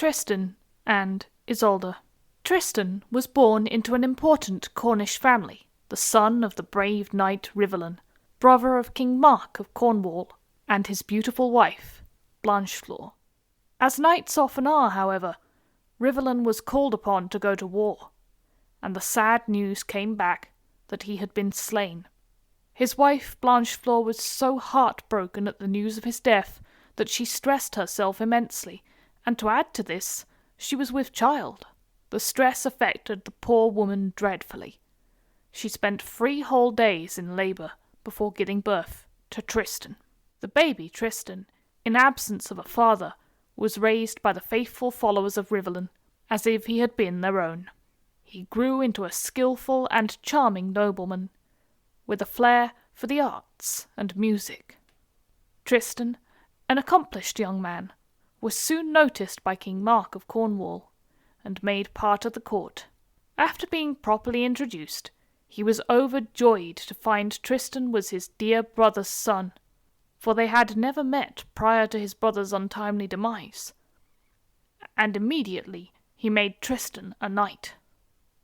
Tristan and Isolde. Tristan was born into an important Cornish family, the son of the brave knight Rivalen, brother of King Mark of Cornwall, and his beautiful wife, Blanchefleur. As knights often are, however, Rivalen was called upon to go to war, and the sad news came back that he had been slain. His wife Blanchefleur was so heartbroken at the news of his death that she stressed herself immensely, and to add to this, she was with child. The stress affected the poor woman dreadfully. She spent 3 whole days in labour before giving birth to Tristan. The baby Tristan, in absence of a father, was raised by the faithful followers of Rivalen, as if he had been their own. He grew into a skilful and charming nobleman, with a flair for the arts and music. Tristan, an accomplished young man, was soon noticed by King Mark of Cornwall, and made part of the court. After being properly introduced, he was overjoyed to find Tristan was his dear brother's son, for they had never met prior to his brother's untimely demise, and immediately he made Tristan a knight.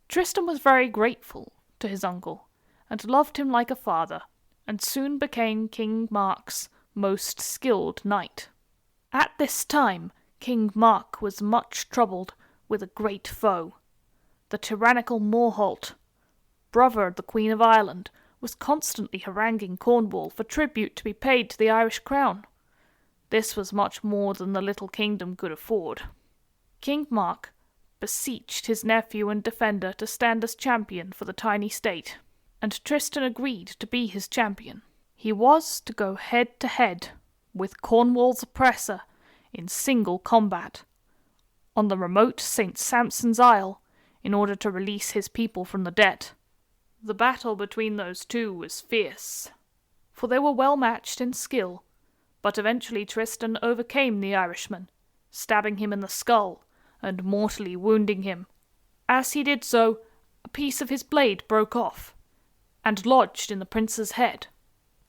Tristan was very grateful to his uncle, and loved him like a father, and soon became King Mark's most skilled knight. At this time, King Mark was much troubled with a great foe. The tyrannical Morholt, brother of the Queen of Ireland, was constantly haranguing Cornwall for tribute to be paid to the Irish crown. This was much more than the little kingdom could afford. King Mark beseeched his nephew and defender to stand as champion for the tiny state, and Tristan agreed to be his champion. He was to go head-to-head with Cornwall's oppressor in single combat on the remote St. Sampson's Isle in order to release his people from the debt. The battle between those two was fierce, for they were well matched in skill, but eventually Tristan overcame the Irishman, stabbing him in the skull and mortally wounding him. As he did so, a piece of his blade broke off and lodged in the prince's head.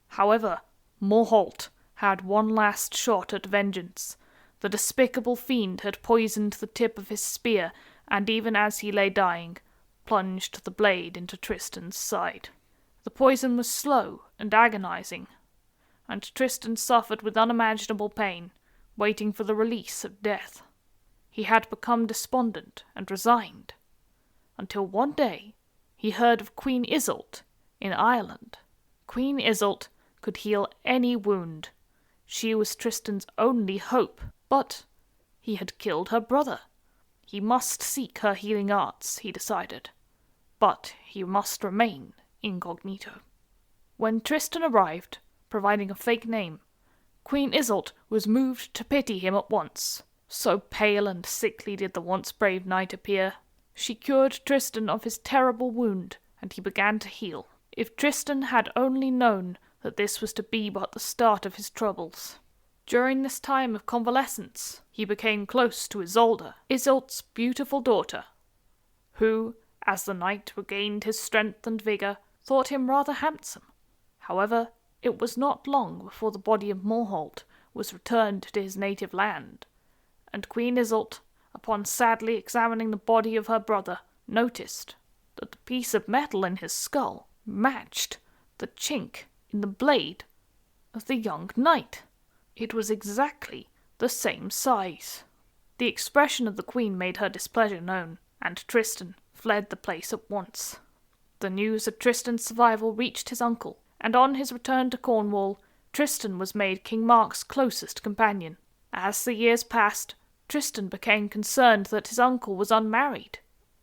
However, Morholt had one last shot at vengeance. The despicable fiend had poisoned the tip of his spear, and even as he lay dying, plunged the blade into Tristan's side. The poison was slow and agonizing, and Tristan suffered with unimaginable pain, waiting for the release of death. He had become despondent and resigned, until one day he heard of Queen Isolde in Ireland. Queen Isolde could heal any wound. She was Tristan's only hope, but he had killed her brother. He must seek her healing arts, he decided, but he must remain incognito. When Tristan arrived, providing a fake name, Queen Isolde was moved to pity him at once. So pale and sickly did the once brave knight appear. She cured Tristan of his terrible wound, and he began to heal. If Tristan had only known that this was to be but the start of his troubles. During this time of convalescence, he became close to Isolde, Isolde's beautiful daughter, who, as the knight regained his strength and vigour, thought him rather handsome. However, it was not long before the body of Morholt was returned to his native land, and Queen Isolde, upon sadly examining the body of her brother, noticed that the piece of metal in his skull matched the chink in the blade of the young knight. It was exactly the same size. The expression of the queen made her displeasure known, and Tristan fled the place at once. The news of Tristan's survival reached his uncle, and on his return to Cornwall, Tristan was made King Mark's closest companion. As the years passed, Tristan became concerned that his uncle was unmarried,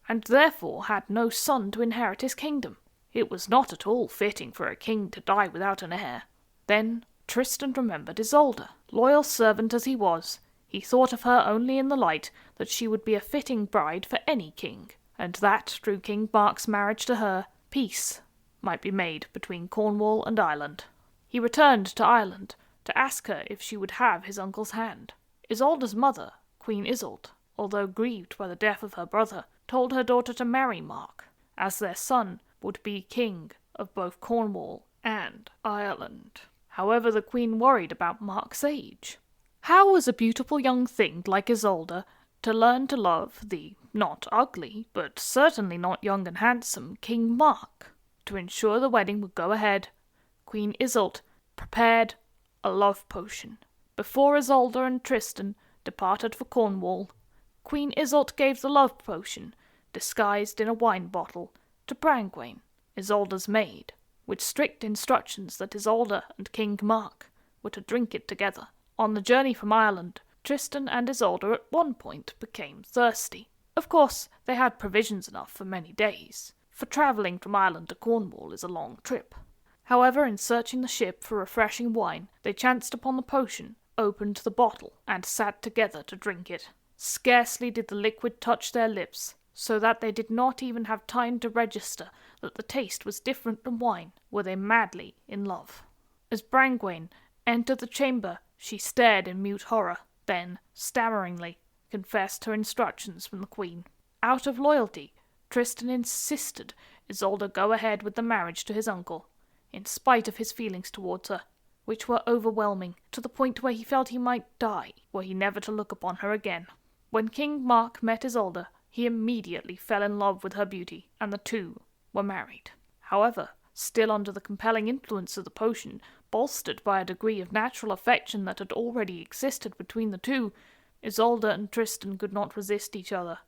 and therefore had no son to inherit his kingdom. It was not at all fitting for a king to die without an heir. Then Tristan remembered Isolde. Loyal servant as he was, he thought of her only in the light that she would be a fitting bride for any king, and that, through King Mark's marriage to her, peace might be made between Cornwall and Ireland. He returned to Ireland to ask her if she would have his uncle's hand. Isolde's mother, Queen Isolde, although grieved by the death of her brother, told her daughter to marry Mark, as their son would be king of both Cornwall and Ireland. However, the queen worried about Mark's age. How was a beautiful young thing like Isolde to learn to love the not ugly, but certainly not young and handsome King Mark. To ensure the wedding would go ahead, Queen Isolde prepared a love potion. Before Isolde and Tristan departed for Cornwall, Queen Isolde gave the love potion, disguised in a wine bottle, to Brangwain, Isolde's maid, with strict instructions that Isolde and King Mark were to drink it together. On the journey from Ireland, Tristan and Isolde at one point became thirsty. Of course, they had provisions enough for many days, for travelling from Ireland to Cornwall is a long trip. However, in searching the ship for refreshing wine, they chanced upon the potion, opened the bottle, and sat together to drink it. Scarcely did the liquid touch their lips, so that they did not even have time to register that the taste was different from wine, were they madly in love. As Brangwain entered the chamber, she stared in mute horror, then, stammeringly, confessed her instructions from the queen. Out of loyalty, Tristan insisted Isolde go ahead with the marriage to his uncle, in spite of his feelings towards her, which were overwhelming, to the point where he felt he might die were he never to look upon her again. When King Mark met Isolde, he immediately fell in love with her beauty, and the two were married. However, still under the compelling influence of the potion, bolstered by a degree of natural affection that had already existed between the two, Isolde and Tristan could not resist each other,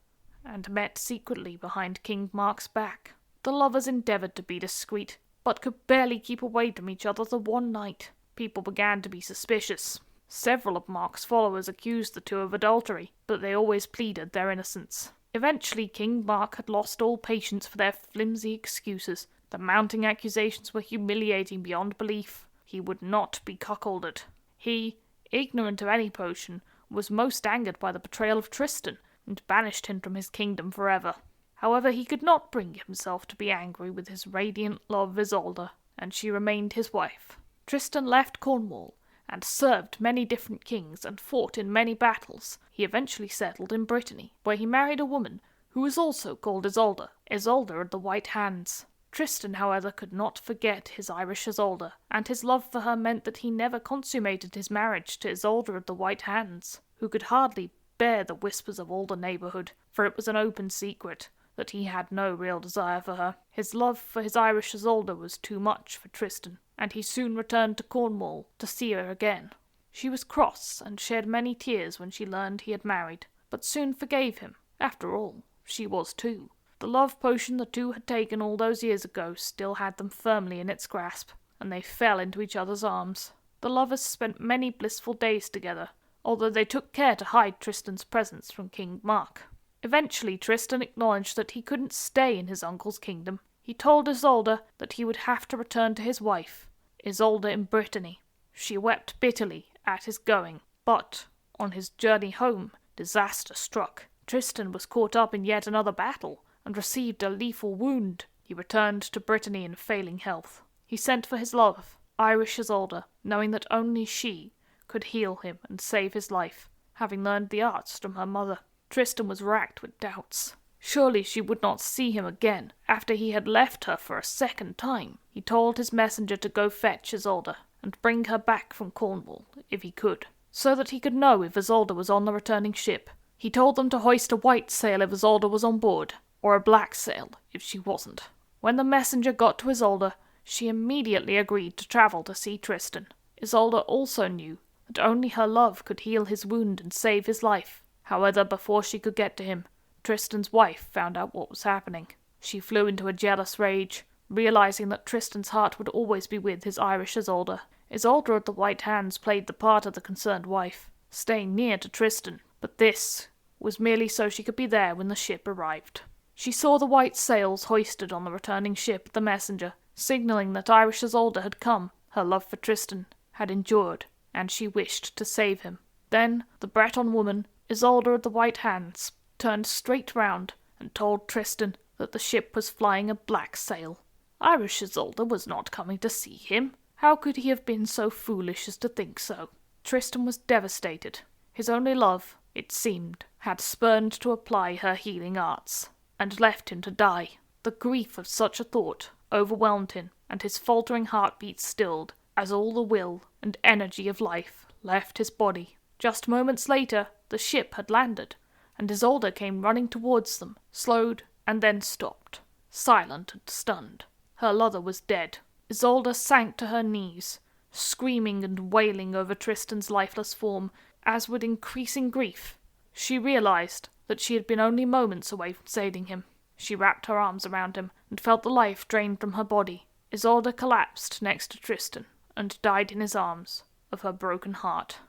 and met secretly behind King Mark's back. The lovers endeavoured to be discreet, but could barely keep away from each other the one night. People began to be suspicious. Several of Mark's followers accused the two of adultery, but they always pleaded their innocence. Eventually, King Mark had lost all patience for their flimsy excuses. The mounting accusations were humiliating beyond belief. He would not be cuckolded. He, ignorant of any potion, was most angered by the betrayal of Tristan, and banished him from his kingdom forever. However, he could not bring himself to be angry with his radiant love Isolde, and she remained his wife. Tristan left Cornwall, and served many different kings, and fought in many battles. He eventually settled in Brittany, where he married a woman who was also called Isolde, Isolde of the White Hands. Tristan, however, could not forget his Irish Isolde, and his love for her meant that he never consummated his marriage to Isolde of the White Hands, who could hardly bear the whispers of all the neighbourhood, for it was an open secret that he had no real desire for her. His love for his Irish Isolde was too much for Tristan, and he soon returned to Cornwall to see her again. She was cross, and shed many tears when she learned he had married, but soon forgave him. After all, she was too. The love potion the two had taken all those years ago still had them firmly in its grasp, and they fell into each other's arms. The lovers spent many blissful days together, although they took care to hide Tristan's presence from King Mark. Eventually Tristan acknowledged that he couldn't stay in his uncle's kingdom. He told Isolde that he would have to return to his wife, Isolde in Brittany. She wept bitterly at his going, but on his journey home, disaster struck. Tristan was caught up in yet another battle, and received a lethal wound. He returned to Brittany in failing health. He sent for his love, Irish Isolde, knowing that only she could heal him and save his life, having learned the arts from her mother. Tristan was racked with doubts. Surely she would not see him again, after he had left her for a second time. He told his messenger to go fetch Isolde, and bring her back from Cornwall, if he could, so that he could know if Isolde was on the returning ship. He told them to hoist a white sail if Isolde was on board, or a black sail if she wasn't. When the messenger got to Isolde, she immediately agreed to travel to see Tristan. Isolde also knew that only her love could heal his wound and save his life. However, before she could get to him, Tristan's wife found out what was happening. She flew into a jealous rage, realizing that Tristan's heart would always be with his Irish Isolde. Isolde of the White Hands played the part of the concerned wife, staying near to Tristan, but this was merely so she could be there when the ship arrived. She saw the white sails hoisted on the returning ship at the messenger, signalling that Irish Isolde had come. Her love for Tristan had endured, and she wished to save him. Then the Breton woman, Isolde of the White Hands, turned straight round and told Tristan that the ship was flying a black sail. Irish Isolde was not coming to see him. How could he have been so foolish as to think so? Tristan was devastated. His only love, it seemed, had spurned to apply her healing arts, and left him to die. The grief of such a thought overwhelmed him, and his faltering heartbeat stilled, as all the will and energy of life left his body. Just moments later, the ship had landed, and Isolde came running towards them, slowed, and then stopped, silent and stunned. Her lover was dead. Isolde sank to her knees, screaming and wailing over Tristan's lifeless form, as with increasing grief. She realized that she had been only moments away from saving him. She wrapped her arms around him and felt the life drained from her body. Isolde collapsed next to Tristan and died in his arms of her broken heart.